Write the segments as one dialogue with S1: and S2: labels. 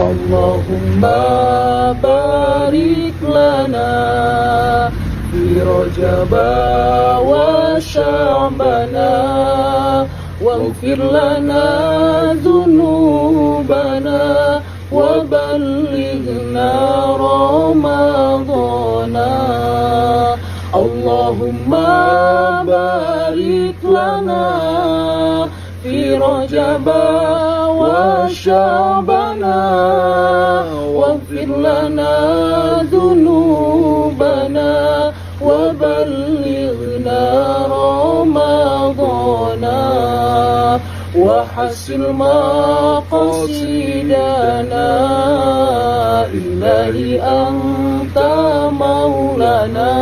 S1: Allahumma barik lana fi Rajab wa Sya'bana waghfir lana dhunubana wa ballighna Ramadana. Allahumma barik lana fi Rajab wa Sya'bana waghfir lana dhunubana wa ballighna Ramadana wa hasil maqasidana ilahi anta maulana.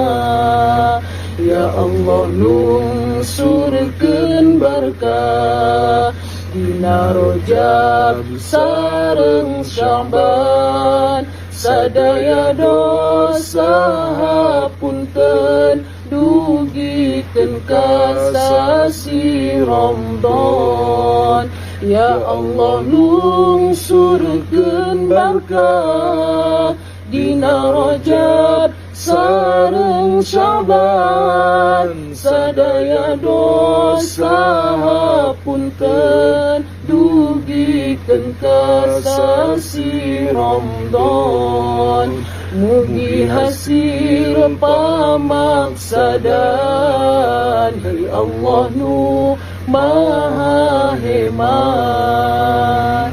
S1: Ya Allah nunsurkeun berkah dina Rajab sareng Sya'ban, sadaya dosa hapunten dugikeun ka sasi Ramadan. Ya Allah nunsurkeun berkah dina Rajab sareng Sya'ban, sadaya dosa hapunten dugikeun ka sasi Ramadan. Mugi hasil pamaksadan dari Allah nu Maha Hemat.